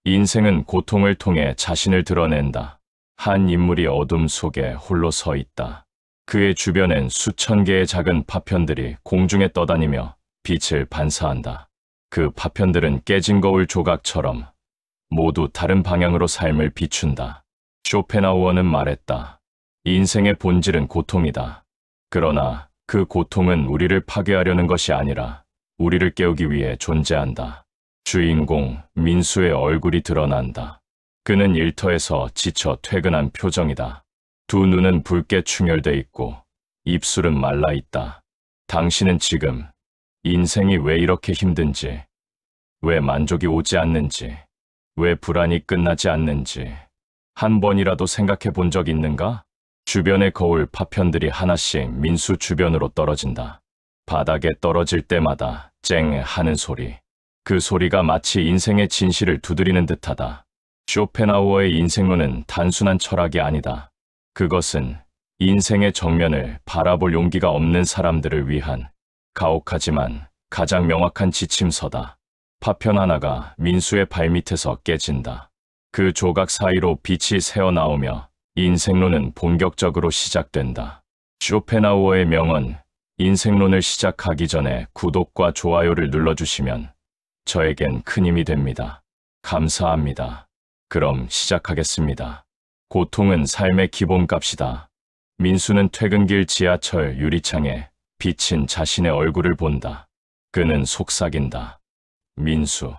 인생은 고통을 통해 자신을 드러낸다. 한 인물이 어둠 속에 홀로 서 있다. 그의 주변엔 수천 개의 작은 파편들이 공중에 떠다니며 빛을 반사한다. 그 파편들은 깨진 거울 조각처럼 모두 다른 방향으로 삶을 비춘다. 쇼펜하우어는 말했다. 인생의 본질은 고통이다. 그러나 그 고통은 우리를 파괴하려는 것이 아니라 우리를 깨우기 위해 존재한다. 주인공 민수의 얼굴이 드러난다. 그는 일터에서 지쳐 퇴근한 표정이다. 두 눈은 붉게 충혈돼 있고 입술은 말라 있다. 당신은 지금 인생이 왜 이렇게 힘든지, 왜 만족이 오지 않는지, 왜 불안이 끝나지 않는지 한 번이라도 생각해 본 적 있는가? 주변의 거울 파편들이 하나씩 민수 주변으로 떨어진다. 바닥에 떨어질 때마다 쨍 하는 소리. 그 소리가 마치 인생의 진실을 두드리는 듯하다. 쇼펜하우어의 인생론은 단순한 철학이 아니다. 그것은 인생의 정면을 바라볼 용기가 없는 사람들을 위한 가혹하지만 가장 명확한 지침서다. 파편 하나가 민수의 발밑에서 깨진다. 그 조각 사이로 빛이 새어나오며 인생론은 본격적으로 시작된다. 쇼펜하우어의 명언, 인생론을 시작하기 전에 구독과 좋아요를 눌러주시면 저에겐 큰 힘이 됩니다. 감사합니다. 그럼 시작하겠습니다. 고통은 삶의 기본값이다. 민수는 퇴근길 지하철 유리창에 비친 자신의 얼굴을 본다. 그는 속삭인다. 민수,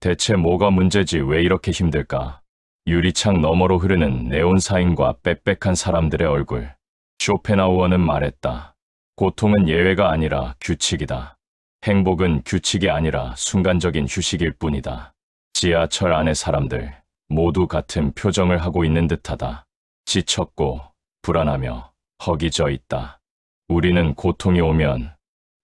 대체 뭐가 문제지 왜 이렇게 힘들까? 유리창 너머로 흐르는 네온사인과 빽빽한 사람들의 얼굴. 쇼펜하우어는 말했다. 고통은 예외가 아니라 규칙이다. 행복은 규칙이 아니라 순간적인 휴식일 뿐이다. 지하철 안의 사람들 모두 같은 표정을 하고 있는 듯하다. 지쳤고 불안하며 허기져 있다. 우리는 고통이 오면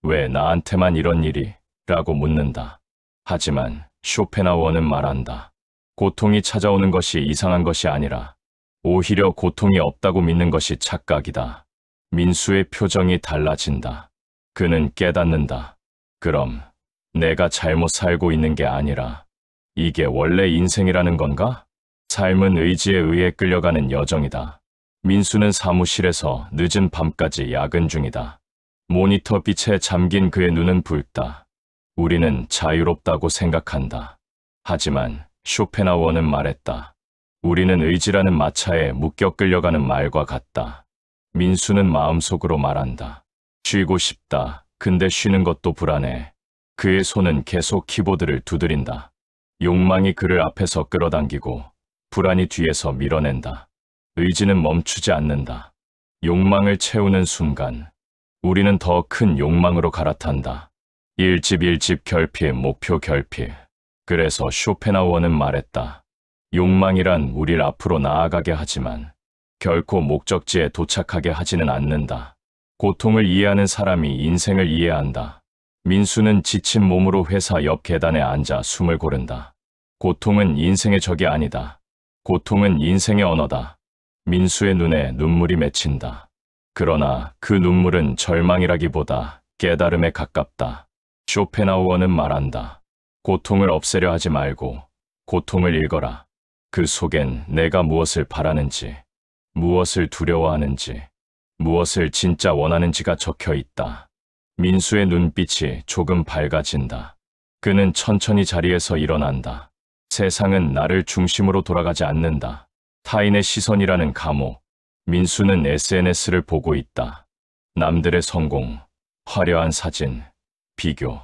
왜 나한테만 이런 일이? 라고 묻는다. 하지만 쇼펜하우어는 말한다. 고통이 찾아오는 것이 이상한 것이 아니라 오히려 고통이 없다고 믿는 것이 착각이다. 민수의 표정이 달라진다. 그는 깨닫는다. 그럼 내가 잘못 살고 있는 게 아니라 이게 원래 인생이라는 건가? 삶은 의지에 의해 끌려가는 여정이다. 민수는 사무실에서 늦은 밤까지 야근 중이다. 모니터 빛에 잠긴 그의 눈은 붉다. 우리는 자유롭다고 생각한다. 하지만 쇼펜하우어는 말했다. 우리는 의지라는 마차에 묶여 끌려가는 말과 같다. 민수는 마음속으로 말한다. 쉬고 싶다. 근데 쉬는 것도 불안해. 그의 손은 계속 키보드를 두드린다. 욕망이 그를 앞에서 끌어당기고 불안이 뒤에서 밀어낸다. 의지는 멈추지 않는다. 욕망을 채우는 순간 우리는 더 큰 욕망으로 갈아탄다. 일집 결핍, 목표 결핍. 그래서 쇼펜하우어는 말했다. 욕망이란 우릴 앞으로 나아가게 하지만 결코 목적지에 도착하게 하지는 않는다. 고통을 이해하는 사람이 인생을 이해한다. 민수는 지친 몸으로 회사 옆 계단에 앉아 숨을 고른다. 고통은 인생의 적이 아니다. 고통은 인생의 언어다. 민수의 눈에 눈물이 맺힌다. 그러나 그 눈물은 절망이라기보다 깨달음에 가깝다. 쇼펜하우어는 말한다. 고통을 없애려 하지 말고 고통을 읽어라. 그 속엔 내가 무엇을 바라는지, 무엇을 두려워하는지, 무엇을 진짜 원하는지가 적혀 있다. 민수의 눈빛이 조금 밝아진다. 그는 천천히 자리에서 일어난다. 세상은 나를 중심으로 돌아가지 않는다. 타인의 시선이라는 감옥. 민수는 SNS를 보고 있다. 남들의 성공, 화려한 사진, 비교,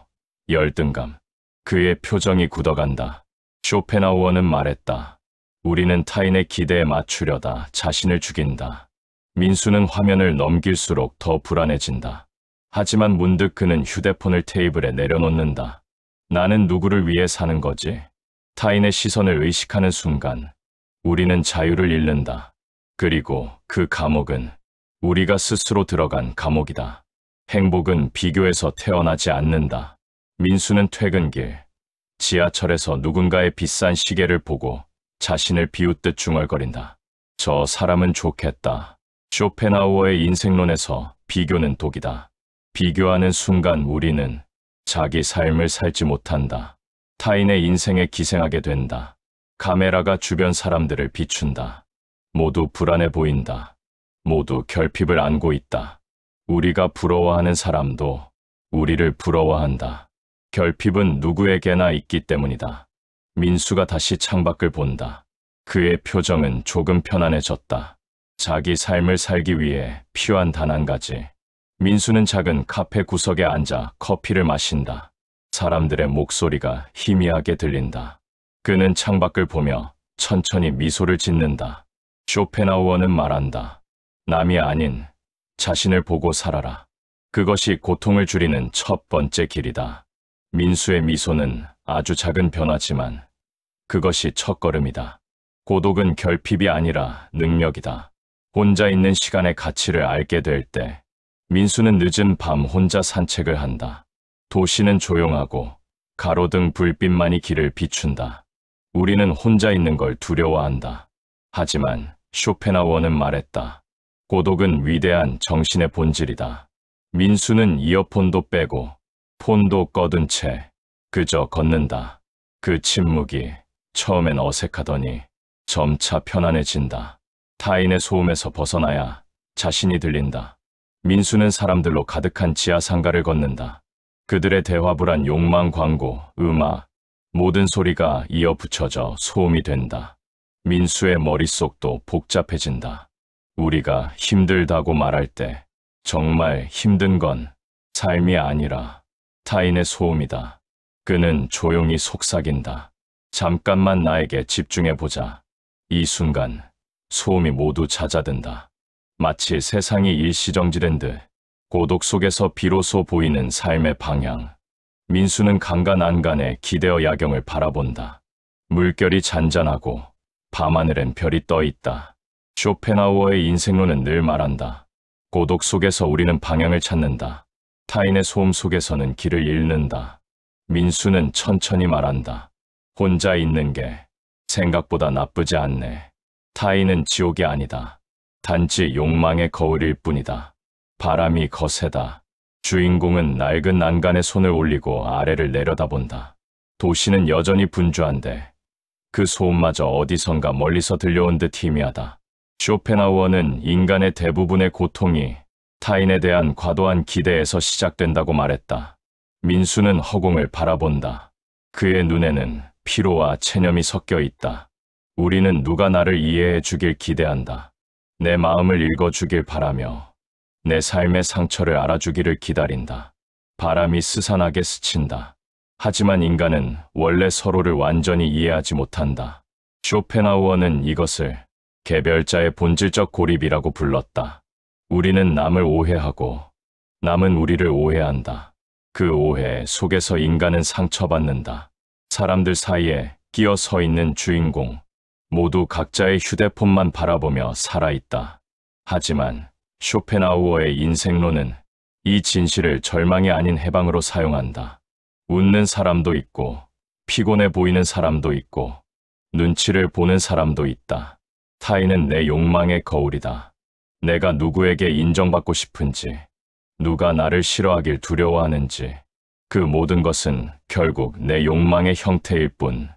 열등감. 그의 표정이 굳어간다. 쇼펜하우어는 말했다. 우리는 타인의 기대에 맞추려다 자신을 죽인다. 민수는 화면을 넘길수록 더 불안해진다. 하지만 문득 그는 휴대폰을 테이블에 내려놓는다. 나는 누구를 위해 사는 거지? 타인의 시선을 의식하는 순간 우리는 자유를 잃는다. 그리고 그 감옥은 우리가 스스로 들어간 감옥이다. 행복은 비교에서 태어나지 않는다. 민수는 퇴근길, 지하철에서 누군가의 비싼 시계를 보고 자신을 비웃듯 중얼거린다. 저 사람은 좋겠다. 쇼펜하우어의 인생론에서 비교는 독이다. 비교하는 순간 우리는 자기 삶을 살지 못한다. 타인의 인생에 기생하게 된다. 카메라가 주변 사람들을 비춘다. 모두 불안해 보인다. 모두 결핍을 안고 있다. 우리가 부러워하는 사람도 우리를 부러워한다. 결핍은 누구에게나 있기 때문이다. 민수가 다시 창밖을 본다. 그의 표정은 조금 편안해졌다. 자기 삶을 살기 위해 필요한 단 한 가지. 민수는 작은 카페 구석에 앉아 커피를 마신다. 사람들의 목소리가 희미하게 들린다. 그는 창밖을 보며 천천히 미소를 짓는다. 쇼펜하우어는 말한다. 남이 아닌 자신을 보고 살아라. 그것이 고통을 줄이는 첫 번째 길이다. 민수의 미소는 아주 작은 변화지만 그것이 첫걸음이다. 고독은 결핍이 아니라 능력이다. 혼자 있는 시간의 가치를 알게 될 때 민수는 늦은 밤 혼자 산책을 한다. 도시는 조용하고 가로등 불빛만이 길을 비춘다. 우리는 혼자 있는 걸 두려워한다. 하지만 쇼펜하우어는 말했다. 고독은 위대한 정신의 본질이다. 민수는 이어폰도 빼고 폰도 꺼둔 채 그저 걷는다. 그 침묵이 처음엔 어색하더니 점차 편안해진다. 타인의 소음에서 벗어나야 자신이 들린다. 민수는 사람들로 가득한 지하상가를 걷는다. 그들의 대화불안, 욕망, 광고, 음악, 모든 소리가 이어 붙여져 소음이 된다. 민수의 머릿속도 복잡해진다. 우리가 힘들다고 말할 때 정말 힘든 건 삶이 아니라 타인의 소음이다. 그는 조용히 속삭인다. 잠깐만 나에게 집중해보자. 이 순간 소음이 모두 잦아든다. 마치 세상이 일시정지된 듯 고독 속에서 비로소 보이는 삶의 방향. 민수는 강가 난간에 기대어 야경을 바라본다. 물결이 잔잔하고 밤하늘엔 별이 떠 있다. 쇼펜하우어의 인생론은 늘 말한다. 고독 속에서 우리는 방향을 찾는다. 타인의 소음 속에서는 길을 잃는다. 민수는 천천히 말한다. 혼자 있는 게 생각보다 나쁘지 않네. 타인은 지옥이 아니다. 단지 욕망의 거울일 뿐이다. 바람이 거세다. 주인공은 낡은 난간에 손을 올리고 아래를 내려다본다. 도시는 여전히 분주한데 그 소음마저 어디선가 멀리서 들려온 듯 희미하다. 쇼펜하우어는 인간의 대부분의 고통이 타인에 대한 과도한 기대에서 시작된다고 말했다. 민수는 허공을 바라본다. 그의 눈에는 피로와 체념이 섞여 있다. 우리는 누가 나를 이해해 주길 기대한다. 내 마음을 읽어주길 바라며 내 삶의 상처를 알아주기를 기다린다. 바람이 스산하게 스친다. 하지만 인간은 원래 서로를 완전히 이해하지 못한다. 쇼펜하우어는 이것을 개별자의 본질적 고립이라고 불렀다. 우리는 남을 오해하고 남은 우리를 오해한다. 그 오해 속에서 인간은 상처받는다. 사람들 사이에 끼어 서 있는 주인공, 모두 각자의 휴대폰만 바라보며 살아있다. 하지만 쇼펜하우어의 인생론은 이 진실을 절망이 아닌 해방으로 사용한다. 웃는 사람도 있고 피곤해 보이는 사람도 있고 눈치를 보는 사람도 있다. 타인은 내 욕망의 거울이다. 내가 누구에게 인정받고 싶은지, 누가 나를 싫어하길 두려워하는지, 그 모든 것은 결국 내 욕망의 형태일 뿐.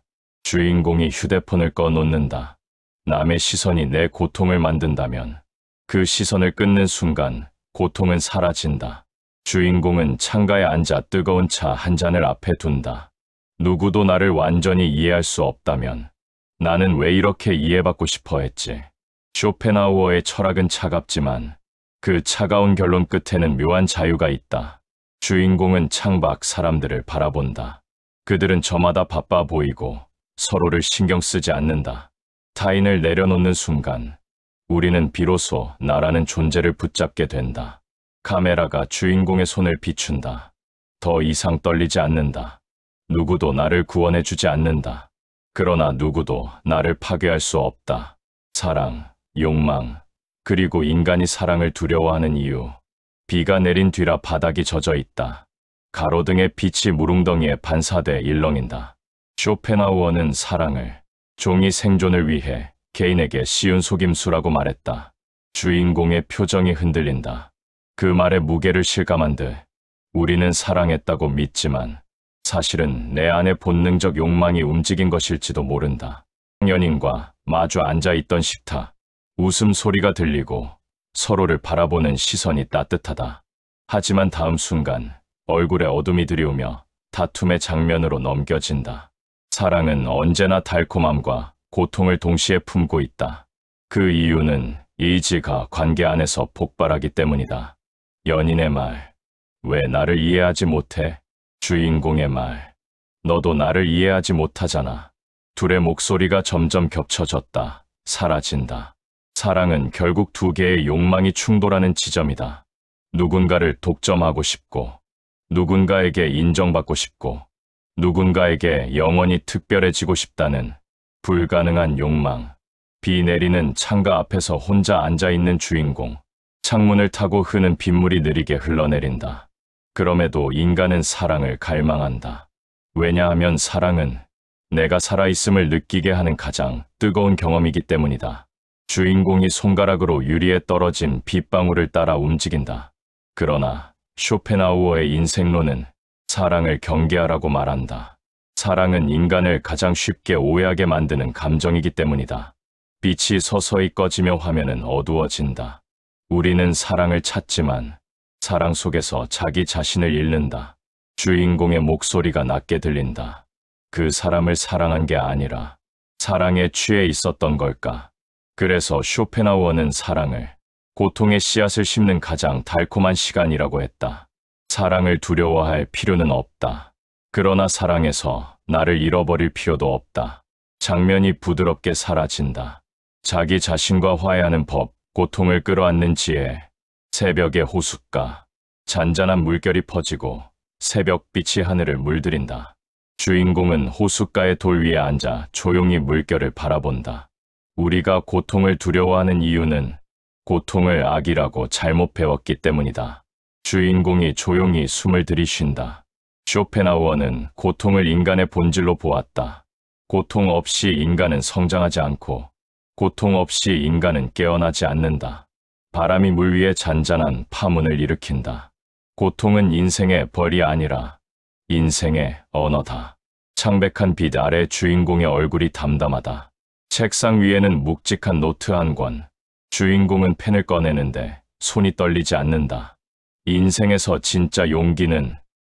주인공이 휴대폰을 꺼놓는다. 남의 시선이 내 고통을 만든다면 그 시선을 끊는 순간 고통은 사라진다. 주인공은 창가에 앉아 뜨거운 차 한 잔을 앞에 둔다. 누구도 나를 완전히 이해할 수 없다면 나는 왜 이렇게 이해받고 싶어 했지? 쇼펜하우어의 철학은 차갑지만 그 차가운 결론 끝에는 묘한 자유가 있다. 주인공은 창밖 사람들을 바라본다. 그들은 저마다 바빠 보이고 서로를 신경 쓰지 않는다. 타인을 내려놓는 순간 우리는 비로소 나라는 존재를 붙잡게 된다. 카메라가 주인공의 손을 비춘다. 더 이상 떨리지 않는다. 누구도 나를 구원해주지 않는다. 그러나 누구도 나를 파괴할 수 없다. 사랑, 욕망, 그리고 인간이 사랑을 두려워하는 이유. 비가 내린 뒤라 바닥이 젖어 있다. 가로등의 빛이 무릉덩이에 반사돼 일렁인다. 쇼펜하우어는 사랑을 종이 생존을 위해 개인에게 쉬운 속임수라고 말했다. 주인공의 표정이 흔들린다. 그 말의 무게를 실감한 듯 우리는 사랑했다고 믿지만 사실은 내 안의 본능적 욕망이 움직인 것일지도 모른다. 연인과 마주 앉아 있던 식탁. 웃음소리가 들리고 서로를 바라보는 시선이 따뜻하다. 하지만 다음 순간 얼굴에 어둠이 들이오며 다툼의 장면으로 넘겨진다. 사랑은 언제나 달콤함과 고통을 동시에 품고 있다. 그 이유는 의지가 관계 안에서 폭발하기 때문이다. 연인의 말, 왜 나를 이해하지 못해? 주인공의 말, 너도 나를 이해하지 못하잖아. 둘의 목소리가 점점 겹쳐졌다. 사라진다. 사랑은 결국 두 개의 욕망이 충돌하는 지점이다. 누군가를 독점하고 싶고, 누군가에게 인정받고 싶고, 누군가에게 영원히 특별해지고 싶다는 불가능한 욕망. 비 내리는 창가 앞에서 혼자 앉아있는 주인공. 창문을 타고 흐는 빗물이 느리게 흘러내린다. 그럼에도 인간은 사랑을 갈망한다. 왜냐하면 사랑은 내가 살아있음을 느끼게 하는 가장 뜨거운 경험이기 때문이다. 주인공이 손가락으로 유리에 떨어진 빗방울을 따라 움직인다. 그러나 쇼펜하우어의 인생론은 사랑을 경계하라고 말한다. 사랑은 인간을 가장 쉽게 오해하게 만드는 감정이기 때문이다. 빛이 서서히 꺼지며 화면은 어두워진다. 우리는 사랑을 찾지만 사랑 속에서 자기 자신을 잃는다. 주인공의 목소리가 낮게 들린다. 그 사람을 사랑한 게 아니라 사랑에 취해 있었던 걸까? 그래서 쇼펜하우어는 사랑을 고통의 씨앗을 심는 가장 달콤한 시간이라고 했다. 사랑을 두려워할 필요는 없다. 그러나 사랑에서 나를 잃어버릴 필요도 없다. 장면이 부드럽게 사라진다. 자기 자신과 화해하는 법, 고통을 끌어안는 지혜, 새벽의 호숫가, 잔잔한 물결이 퍼지고 새벽빛이 하늘을 물들인다. 주인공은 호숫가의 돌 위에 앉아 조용히 물결을 바라본다. 우리가 고통을 두려워하는 이유는 고통을 악이라고 잘못 배웠기 때문이다. 주인공이 조용히 숨을 들이쉰다. 쇼펜하우어는 고통을 인간의 본질로 보았다. 고통 없이 인간은 성장하지 않고 고통 없이 인간은 깨어나지 않는다. 바람이 물 위에 잔잔한 파문을 일으킨다. 고통은 인생의 벌이 아니라 인생의 언어다. 창백한 빛 아래 주인공의 얼굴이 담담하다. 책상 위에는 묵직한 노트 한 권. 주인공은 펜을 꺼내는데 손이 떨리지 않는다. 인생에서 진짜 용기는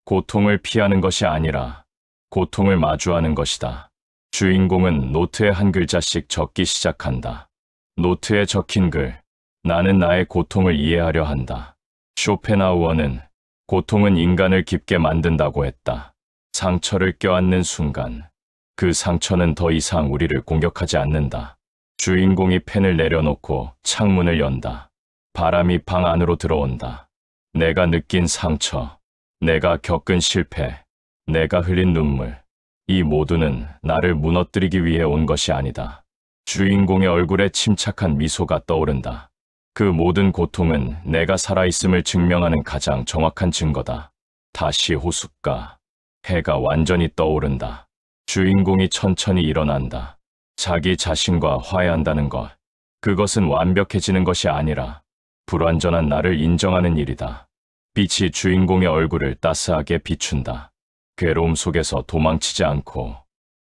고통을 피하는 것이 아니라 고통을 마주하는 것이다. 주인공은 노트에 한 글자씩 적기 시작한다. 노트에 적힌 글, 나는 나의 고통을 이해하려 한다. 쇼펜하우어는 고통은 인간을 깊게 만든다고 했다. 상처를 껴안는 순간, 그 상처는 더 이상 우리를 공격하지 않는다. 주인공이 펜을 내려놓고 창문을 연다. 바람이 방 안으로 들어온다. 내가 느낀 상처, 내가 겪은 실패, 내가 흘린 눈물, 이 모두는 나를 무너뜨리기 위해 온 것이 아니다. 주인공의 얼굴에 침착한 미소가 떠오른다. 그 모든 고통은 내가 살아있음을 증명하는 가장 정확한 증거다. 다시 호숫가, 해가 완전히 떠오른다. 주인공이 천천히 일어난다. 자기 자신과 화해한다는 것, 그것은 완벽해지는 것이 아니라 불완전한 나를 인정하는 일이다. 빛이 주인공의 얼굴을 따스하게 비춘다. 괴로움 속에서 도망치지 않고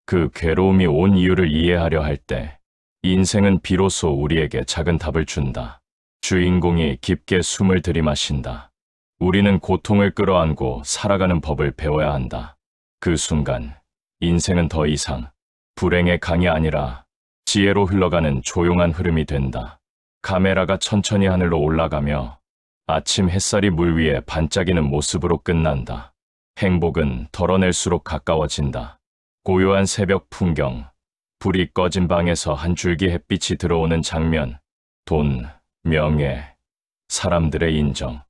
그 괴로움이 온 이유를 이해하려 할 때 인생은 비로소 우리에게 작은 답을 준다. 주인공이 깊게 숨을 들이마신다. 우리는 고통을 끌어안고 살아가는 법을 배워야 한다. 그 순간 인생은 더 이상 불행의 강이 아니라 지혜로 흘러가는 조용한 흐름이 된다. 카메라가 천천히 하늘로 올라가며 아침 햇살이 물 위에 반짝이는 모습으로 끝난다. 행복은 덜어낼수록 가까워진다. 고요한 새벽 풍경, 불이 꺼진 방에서 한 줄기 햇빛이 들어오는 장면, 돈, 명예, 사람들의 인정.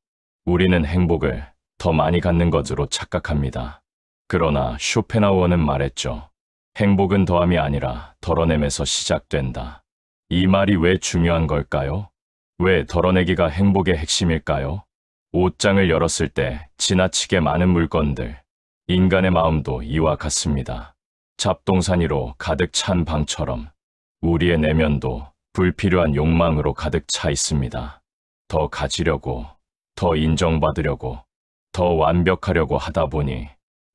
우리는 행복을 더 많이 갖는 것으로 착각합니다. 그러나 쇼펜하우어는 말했죠. 행복은 더함이 아니라 덜어냄에서 시작된다. 이 말이 왜 중요한 걸까요? 왜 덜어내기가 행복의 핵심일까요? 옷장을 열었을 때 지나치게 많은 물건들, 인간의 마음도 이와 같습니다. 잡동사니로 가득 찬 방처럼 우리의 내면도 불필요한 욕망으로 가득 차 있습니다. 더 가지려고, 더 인정받으려고, 더 완벽하려고 하다 보니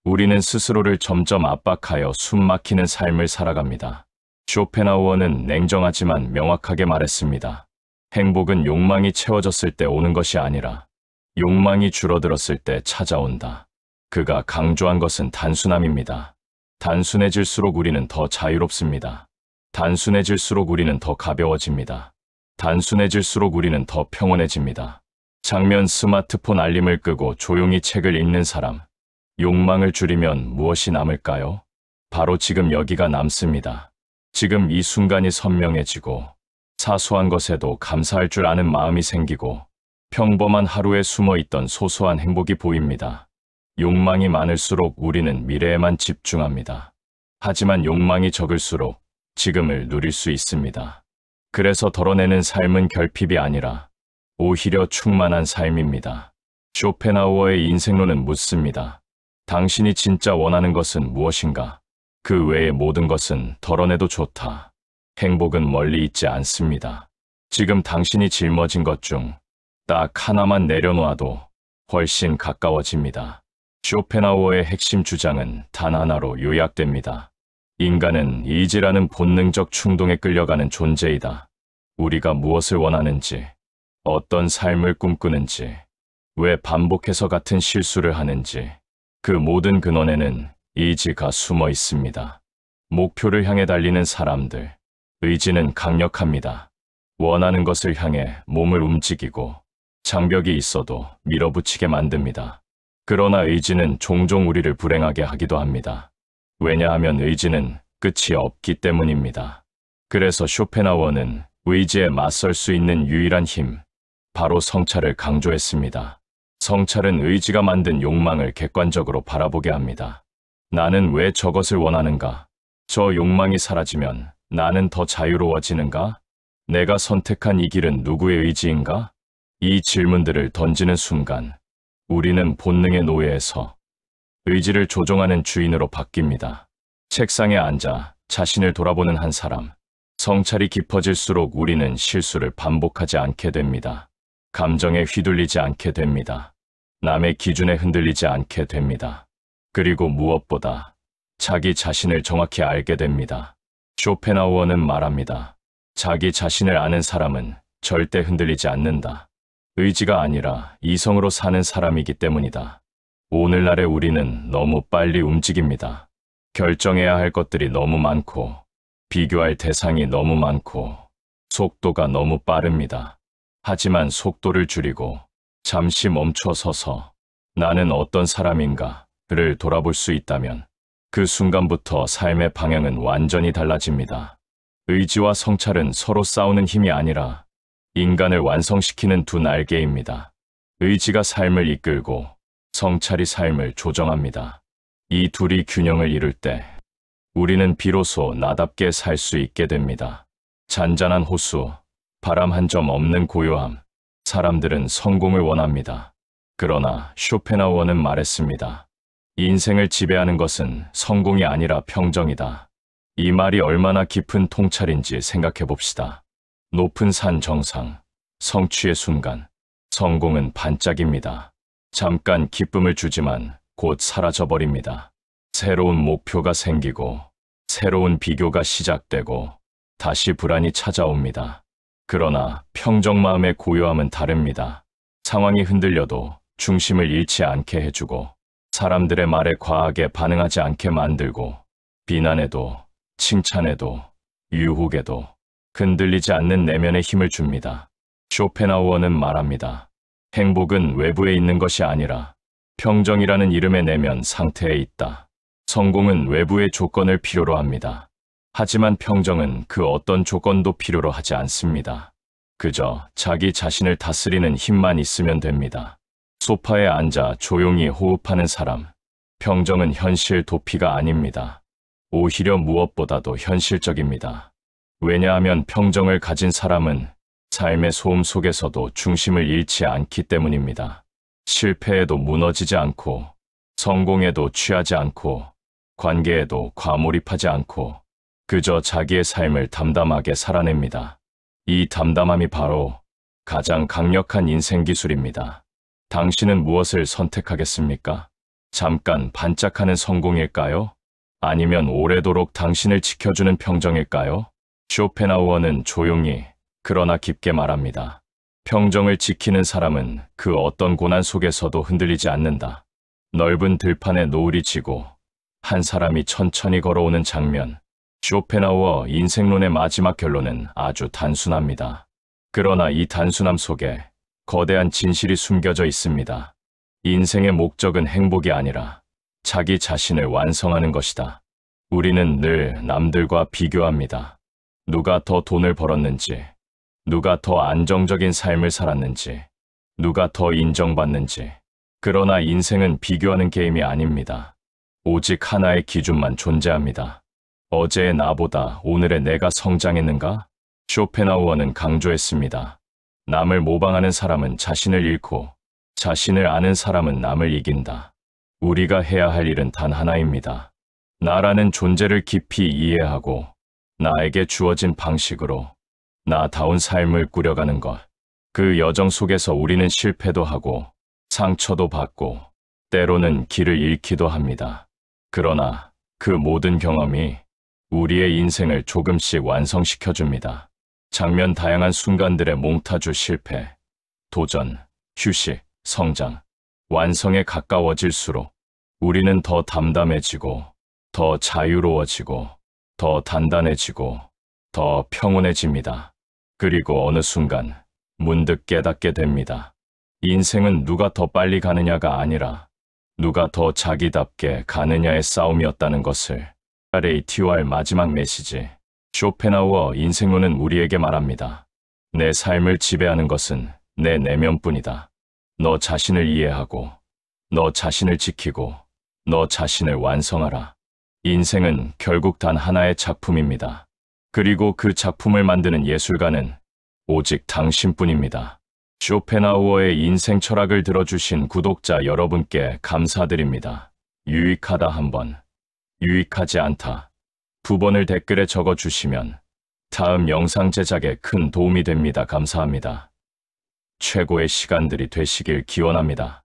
우리는 스스로를 점점 압박하여 숨막히는 삶을 살아갑니다. 쇼펜하우어는 냉정하지만 명확하게 말했습니다. 행복은 욕망이 채워졌을 때 오는 것이 아니라 욕망이 줄어들었을 때 찾아온다. 그가 강조한 것은 단순함입니다. 단순해질수록 우리는 더 자유롭습니다. 단순해질수록 우리는 더 가벼워집니다. 단순해질수록 우리는 더 평온해집니다. 장면 스마트폰 알림을 끄고 조용히 책을 읽는 사람. 욕망을 줄이면 무엇이 남을까요? 바로 지금 여기가 남습니다. 지금 이 순간이 선명해지고 사소한 것에도 감사할 줄 아는 마음이 생기고 평범한 하루에 숨어있던 소소한 행복이 보입니다. 욕망이 많을수록 우리는 미래에만 집중합니다. 하지만 욕망이 적을수록 지금을 누릴 수 있습니다. 그래서 덜어내는 삶은 결핍이 아니라 오히려 충만한 삶입니다. 쇼펜하우어의 인생론은 묻습니다. 당신이 진짜 원하는 것은 무엇인가? 그 외의 모든 것은 덜어내도 좋다. 행복은 멀리 있지 않습니다. 지금 당신이 짊어진 것 중 딱 하나만 내려놓아도 훨씬 가까워집니다. 쇼펜하우어의 핵심 주장은 단 하나로 요약됩니다. 인간은 이지라는 본능적 충동에 끌려가는 존재이다. 우리가 무엇을 원하는지, 어떤 삶을 꿈꾸는지, 왜 반복해서 같은 실수를 하는지, 그 모든 근원에는 의지가 숨어 있습니다. 목표를 향해 달리는 사람들, 의지는 강력합니다. 원하는 것을 향해 몸을 움직이고 장벽이 있어도 밀어붙이게 만듭니다. 그러나 의지는 종종 우리를 불행하게 하기도 합니다. 왜냐하면 의지는 끝이 없기 때문입니다. 그래서 쇼펜하우어는 의지에 맞설 수 있는 유일한 힘, 바로 성찰을 강조했습니다. 성찰은 의지가 만든 욕망을 객관적으로 바라보게 합니다. 나는 왜 저것을 원하는가? 저 욕망이 사라지면 나는 더 자유로워지는가? 내가 선택한 이 길은 누구의 의지인가? 이 질문들을 던지는 순간 우리는 본능의 노예에서 의지를 조종하는 주인으로 바뀝니다. 책상에 앉아 자신을 돌아보는 한 사람. 성찰이 깊어질수록 우리는 실수를 반복하지 않게 됩니다. 감정에 휘둘리지 않게 됩니다. 남의 기준에 흔들리지 않게 됩니다. 그리고 무엇보다 자기 자신을 정확히 알게 됩니다. 쇼펜하우어는 말합니다. 자기 자신을 아는 사람은 절대 흔들리지 않는다. 의지가 아니라 이성으로 사는 사람이기 때문이다. 오늘날의 우리는 너무 빨리 움직입니다. 결정해야 할 것들이 너무 많고, 비교할 대상이 너무 많고, 속도가 너무 빠릅니다. 하지만 속도를 줄이고 잠시 멈춰서서 나는 어떤 사람인가를 돌아볼 수 있다면 그 순간부터 삶의 방향은 완전히 달라집니다. 의지와 성찰은 서로 싸우는 힘이 아니라 인간을 완성시키는 두 날개입니다. 의지가 삶을 이끌고 성찰이 삶을 조정합니다. 이 둘이 균형을 이룰 때 우리는 비로소 나답게 살 수 있게 됩니다. 잔잔한 호수, 바람 한 점 없는 고요함. 사람들은 성공을 원합니다. 그러나 쇼펜하우어는 말했습니다. 인생을 지배하는 것은 성공이 아니라 평정이다. 이 말이 얼마나 깊은 통찰인지 생각해 봅시다. 높은 산 정상, 성취의 순간, 성공은 반짝입니다. 잠깐 기쁨을 주지만 곧 사라져버립니다. 새로운 목표가 생기고, 새로운 비교가 시작되고, 다시 불안이 찾아옵니다. 그러나 평정 마음의 고요함은 다릅니다. 상황이 흔들려도 중심을 잃지 않게 해주고, 사람들의 말에 과하게 반응하지 않게 만들고, 비난에도, 칭찬에도, 유혹에도 흔들리지 않는 내면의 힘을 줍니다. 쇼펜하우어는 말합니다. 행복은 외부에 있는 것이 아니라 평정이라는 이름의 내면 상태에 있다. 성공은 외부의 조건을 필요로 합니다. 하지만 평정은 그 어떤 조건도 필요로 하지 않습니다. 그저 자기 자신을 다스리는 힘만 있으면 됩니다. 소파에 앉아 조용히 호흡하는 사람. 평정은 현실 도피가 아닙니다. 오히려 무엇보다도 현실적입니다. 왜냐하면 평정을 가진 사람은 삶의 소음 속에서도 중심을 잃지 않기 때문입니다. 실패에도 무너지지 않고, 성공에도 취하지 않고, 관계에도 과몰입하지 않고, 그저 자기의 삶을 담담하게 살아냅니다. 이 담담함이 바로 가장 강력한 인생 기술입니다. 당신은 무엇을 선택하겠습니까? 잠깐 반짝하는 성공일까요? 아니면 오래도록 당신을 지켜주는 평정일까요? 쇼펜하우어는 조용히 그러나 깊게 말합니다. 평정을 지키는 사람은 그 어떤 고난 속에서도 흔들리지 않는다. 넓은 들판에 노을이 지고 한 사람이 천천히 걸어오는 장면. 쇼펜하우어 인생론의 마지막 결론은 아주 단순합니다. 그러나 이 단순함 속에 거대한 진실이 숨겨져 있습니다. 인생의 목적은 행복이 아니라 자기 자신을 완성하는 것이다. 우리는 늘 남들과 비교합니다. 누가 더 돈을 벌었는지, 누가 더 안정적인 삶을 살았는지, 누가 더 인정받는지. 그러나 인생은 비교하는 게임이 아닙니다. 오직 하나의 기준만 존재합니다. 어제의 나보다 오늘의 내가 성장했는가? 쇼펜하우어는 강조했습니다. 남을 모방하는 사람은 자신을 잃고 자신을 아는 사람은 남을 이긴다. 우리가 해야 할 일은 단 하나입니다. 나라는 존재를 깊이 이해하고 나에게 주어진 방식으로 나다운 삶을 꾸려가는 것. 그 여정 속에서 우리는 실패도 하고 상처도 받고 때로는 길을 잃기도 합니다. 그러나 그 모든 경험이 우리의 인생을 조금씩 완성시켜줍니다. 장면 다양한 순간들의 몽타주 실패, 도전, 휴식, 성장, 완성에 가까워질수록 우리는 더 담담해지고 더 자유로워지고 더 단단해지고 더 평온해집니다. 그리고 어느 순간 문득 깨닫게 됩니다. 인생은 누가 더 빨리 가느냐가 아니라 누가 더 자기답게 가느냐의 싸움이었다는 것을. RATOR 마지막 메시지. 쇼펜하우어 인생론은 우리에게 말합니다. 내 삶을 지배하는 것은 내 내면뿐이다. 너 자신을 이해하고 너 자신을 지키고 너 자신을 완성하라. 인생은 결국 단 하나의 작품입니다. 그리고 그 작품을 만드는 예술가는 오직 당신뿐입니다. 쇼펜하우어의 인생 철학을 들어주신 구독자 여러분께 감사드립니다. 유익하다 1번, 유익하지 않다 2번을 댓글에 적어주시면 다음 영상 제작에 큰 도움이 됩니다. 감사합니다. 최고의 시간들이 되시길 기원합니다.